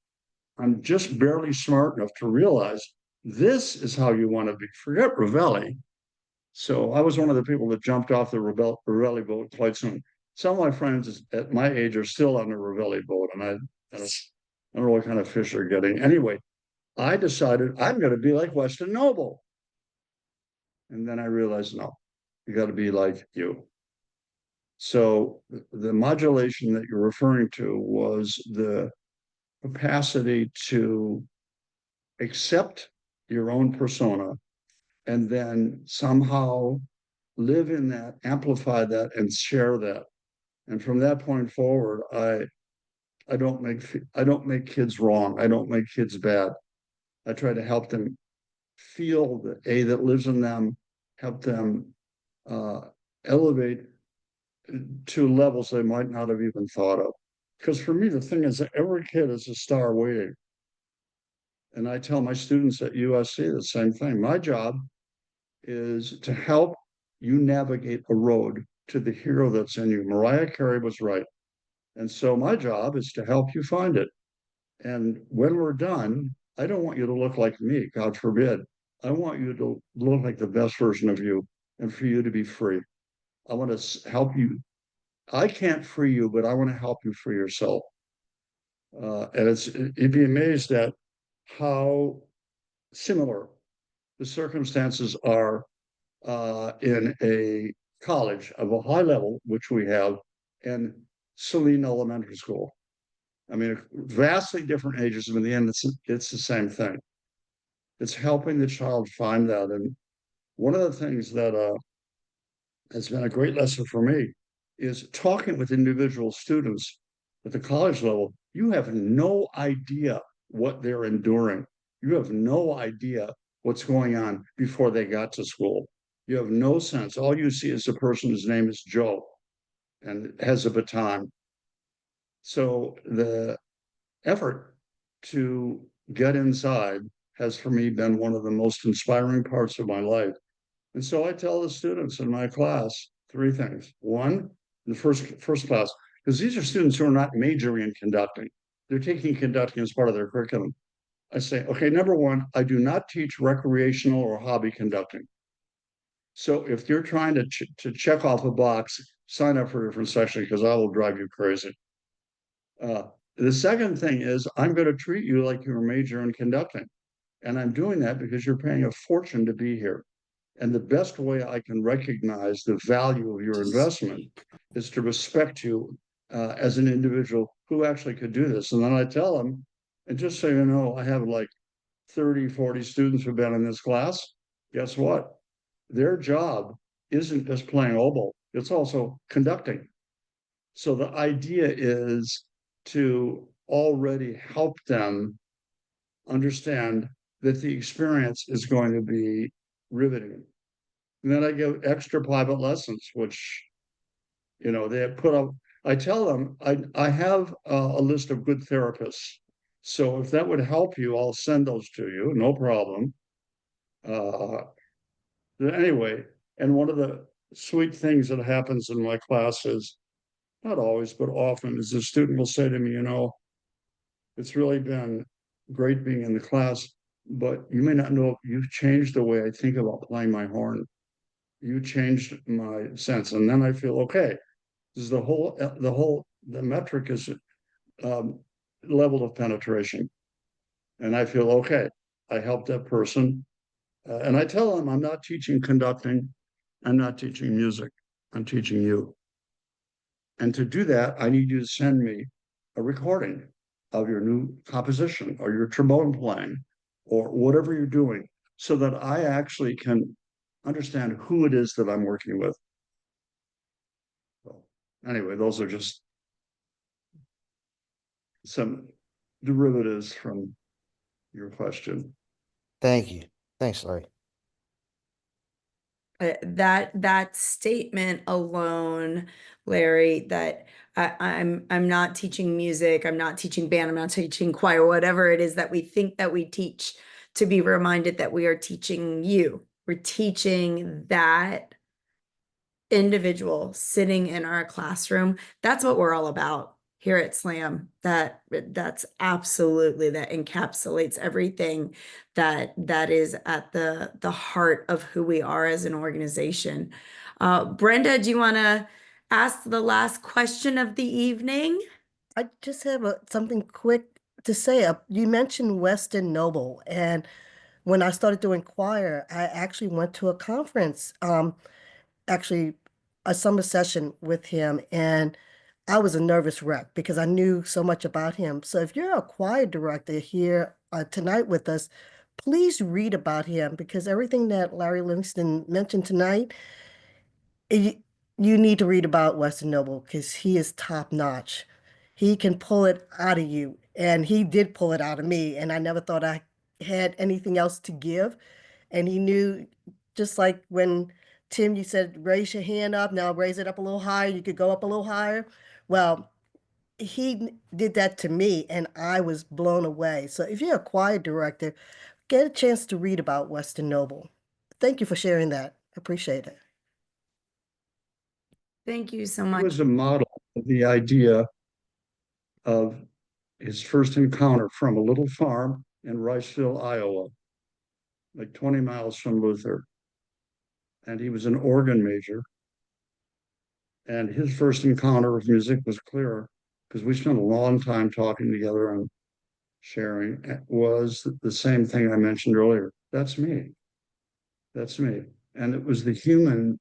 I'm just barely smart enough to realize this is how you want to be. Forget Ravelli. So I was one of the people that jumped off the Ravelli boat quite soon. Some of my friends at my age are still on the Ravelli boat, and I don't know what kind of fish they're getting. Anyway, I decided I'm going to be like Weston Noble. And then I realized, no, you got to be like you. So the modulation that you're referring to was the capacity to accept your own persona and then somehow live in that, amplify that, and share that. And from that point forward, I don't make kids wrong. I don't make kids bad. I try to help them feel the A that lives in them, help them elevate to levels they might not have even thought of. Because for me, the thing is that every kid is a star waiting. And I tell my students at USC the same thing. My job is to help you navigate a road to the hero that's in you. Mariah Carey was right. And so my job is to help you find it. And when we're done, I don't want you to look like me, God forbid. I want you to look like the best version of you and for you to be free. I want to help you. I can't free you, but I want to help you free yourself. And you'd be amazed at how similar the circumstances are in a college of a high level, which we have, and Saline Elementary School. I mean, vastly different ages, but in the end, it's the same thing. It's helping the child find that. And one of the things that has been a great lesson for me is talking with individual students at the college level. You have no idea what they're enduring. You have no idea what's going on before they got to school. You have no sense. All you see is a person whose name is Joe and has a baton. So the effort to get inside has for me been one of the most inspiring parts of my life. And so I tell the students in my class three things. One, the first class, because these are students who are not majoring in conducting. They're taking conducting as part of their curriculum. I say, okay, number one, I do not teach recreational or hobby conducting. So if you're trying to check off a box, sign up for a different section because I will drive you crazy. The second thing is I'm going to treat you like you're a major in conducting. And I'm doing that because you're paying a fortune to be here. And the best way I can recognize the value of your investment is to respect you as an individual who actually could do this. And then I tell them, and just so you know, I have like 30, 40 students who've been in this class. Guess what? Their job isn't just playing oboe, it's also conducting. So the idea is to already help them understand that the experience is going to be riveting. And then I give extra private lessons, which, they put up. I tell them I have a list of good therapists. So if that would help you, I'll send those to you, no problem. Anyway, and one of the sweet things that happens in my class is, not always, but often, is the student will say to me, it's really been great being in the class, but you may not know, you've changed the way I think about playing my horn. You changed my sense. And then I feel, okay, this is the metric is level of penetration. And I feel, okay, I helped that person. And I tell them, I'm not teaching conducting. I'm not teaching music. I'm teaching you. And to do that, I need you to send me a recording of your new composition or your trombone playing or whatever you're doing, so that I actually can understand who it is that I'm working with. So anyway, those are just some derivatives from your question. Thank you. Thanks, Larry. That statement alone, Larry, that I'm not teaching music, I'm not teaching band, I'm not teaching choir, whatever it is that we think that we teach, to be reminded that we are teaching you. We're teaching that individual sitting in our classroom. That's what we're all about here at SLAM. That's absolutely, that encapsulates everything that is at the heart of who we are as an organization. Brenda, do you want to ask the last question of the evening? I just have something quick to say. You mentioned Weston Noble, and when I started doing choir, I actually went to a conference, actually a summer session with him, and I was a nervous wreck because I knew so much about him. So if you're a choir director here tonight with us, please read about him, because everything that Larry Livingston mentioned tonight, you, you need to read about Weston Noble because he is top notch. He can pull it out of you, and he did pull it out of me, and I never thought I had anything else to give. And he knew, just like when Tim, you said, raise your hand up, now raise it up a little higher, you could go up a little higher. Well, did that to me, and I was blown away. So if you're a choir director, get a chance to read about Weston Noble. Thank you for sharing that. Appreciate it. Thank you so He much. was a model of the idea of his first encounter from a little farm in Riceville, Iowa, like 20 miles from Luther. And he was an organ major. And his first encounter with music was clear, because we spent a long time talking together and sharing. It was the same thing I mentioned earlier. That's me. That's me. And it was the human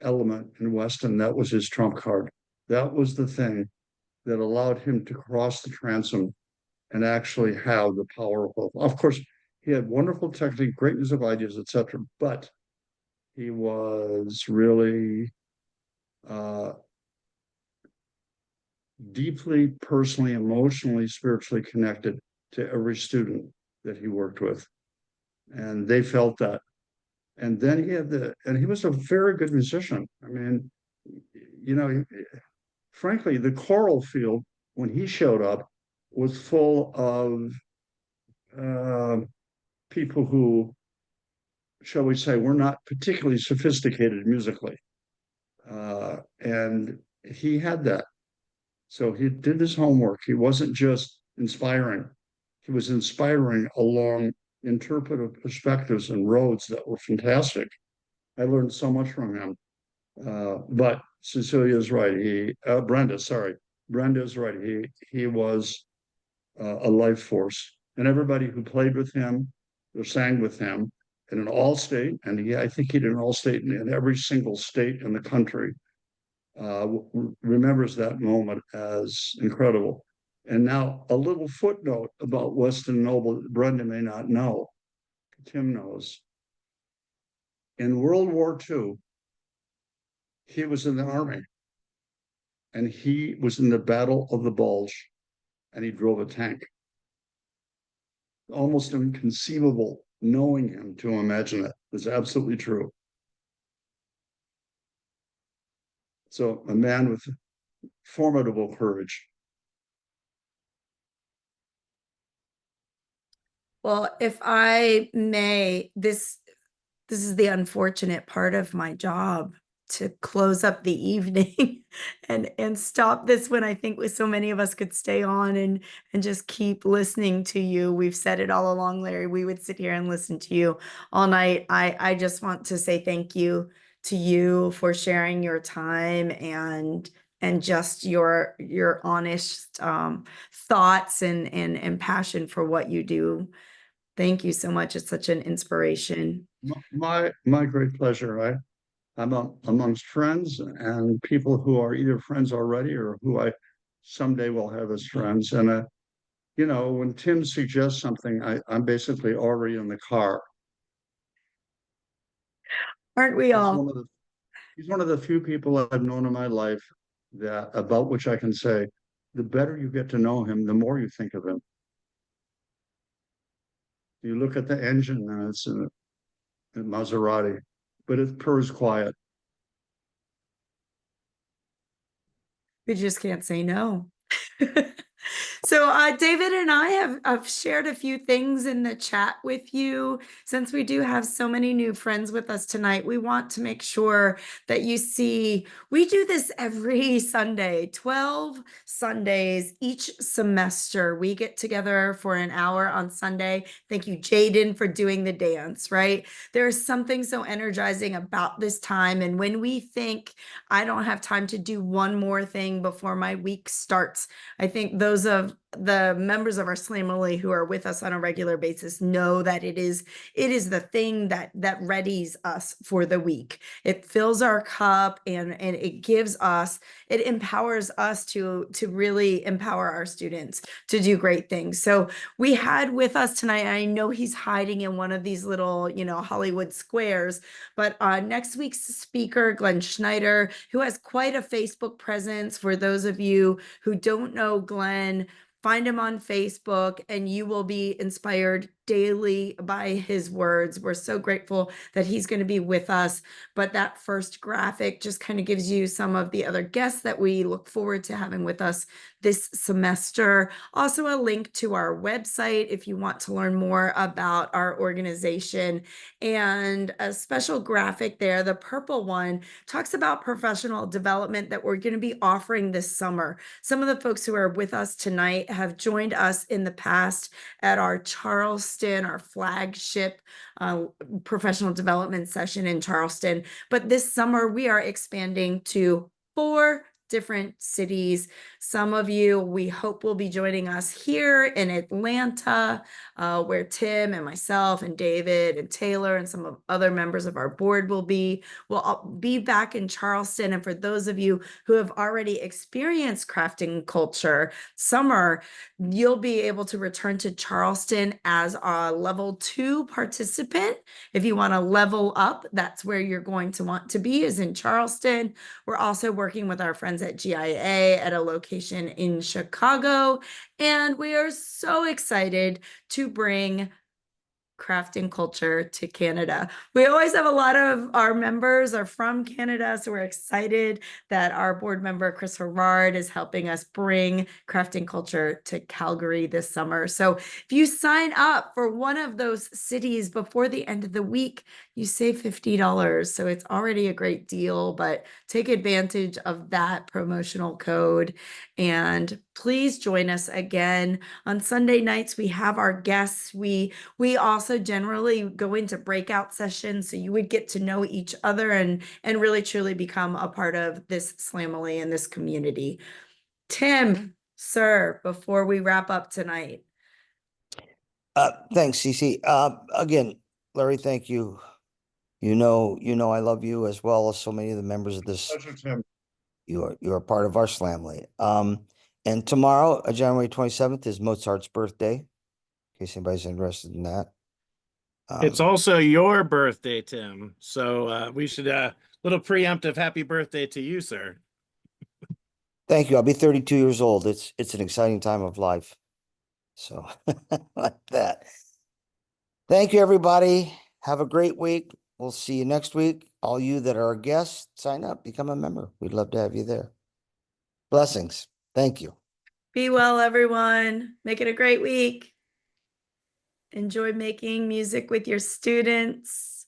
element in Weston that was his trump card. That was the thing that allowed him to cross the transom and actually have the power of course, he had wonderful technique, great musical ideas, etc. But he was really deeply, personally, emotionally, spiritually connected to every student that he worked with. And they felt that. And then he was a very good musician. I mean, frankly, the choral field, when he showed up, was full of people who, shall we say, were not particularly sophisticated musically. And he had that. So he did his homework. He wasn't just inspiring. He was inspiring along interpretive perspectives and roads that were fantastic. I learned so much from him. But Cecilia's right. Brenda's right. He was a life force, and everybody who played with him or sang with him in an all-state, and I think he did an all-state in every single state in the country, remembers that moment as incredible. And now a little footnote about Weston Noble that Brenda may not know. Tim knows. In World War II, he was in the army, and he was in the Battle of the Bulge, and he drove a tank. almost inconceivable knowing him to imagine it. It's absolutely true. So a man with formidable courage. Well, if I may, this is the unfortunate part of my job, to close up the evening and stop this when I think with so many of us could stay on and just keep listening to you. We've said it all along, Larry. We would sit here and listen to you all night. I just want to say thank you to you for sharing your time and just your honest thoughts and passion for what you do. Thank you so much. It's such an inspiration. My great pleasure. I'm amongst friends and people who are either friends already or who I someday will have as friends. And you know, when Tim suggests something, I'm basically already in the car. Aren't we He's all? one of the he's one of the few people I've known in my life that about which I can say, the better you get to know him, the more you think of him. You look at the engine and it's a Maserati, but it purrs quiet. We just can't say no. So David and I have shared a few things in the chat with you. Since we do have so many new friends with us tonight, we want to make sure that you see we do this every Sunday, 12 Sundays each semester. We get together for an hour on Sunday. Thank you, Jaden, for doing the dance, right? There is something so energizing about this time. And when we think, I don't have time to do one more thing before my week starts, I think those of the members of our Slamily who are with us on a regular basis know that it is the thing that readies us for the week. It fills our cup and it gives us, it empowers us to really empower our students to do great things. So we had with us tonight, I know he's hiding in one of these little, Hollywood squares, but next week's speaker, Glenn Schneider, who has quite a Facebook presence. For those of you who don't know Glenn, find him on Facebook and you will be inspired daily by his words. We're so grateful that he's going to be with us. But that first graphic just kind of gives you some of the other guests that we look forward to having with us this semester. Also a link to our website if you want to learn more about our organization. And a special graphic there, the purple one, talks about professional development that we're going to be offering this summer. Some of the folks who are with us tonight have joined us in the past at our Charleston, our flagship professional development session in Charleston. But this summer, we are expanding to 4 different cities. Some of you, we hope, will be joining us here in Atlanta, where Tim and myself and David and Taylor and some of other members of our board will be. We'll be back in Charleston. And for those of you who have already experienced crafting culture summer, you'll be able to return to Charleston as a level 2 participant. If you want to level up, that's where you're going to want to be, is in Charleston. We're also working with our friends at GIA at a location in Chicago. And we are so excited to bring crafting culture to Canada. We always have a lot of our members are from Canada, so we're excited that our board member Chris Herrard is helping us bring crafting culture to Calgary this summer. So if you sign up for one of those cities before the end of the week, you save $50. So it's already a great deal, but take advantage of that promotional code. And please join us again on Sunday nights. We have our guests. We also generally go into breakout sessions, so you would get to know each other and really truly become a part of this Slamily and this community. Tim, sir, before we wrap up tonight. Thanks, Cece. Again, Larry, thank you. You know, I love you as well as so many of the members of this. Pleasure, Tim. You're a part of our Slamily. And tomorrow, January 27th, is Mozart's birthday, in case anybody's interested in that. It's also your birthday, Tim. So we should little preemptive happy birthday to you, sir. Thank you. I'll be 32 years old. It's an exciting time of life. So like that. Thank you, everybody. Have a great week. We'll see you next week. All you that are guests, sign up, become a member. We'd love to have you there. Blessings. Thank you. Be well, everyone. Make it a great week. Enjoy making music with your students.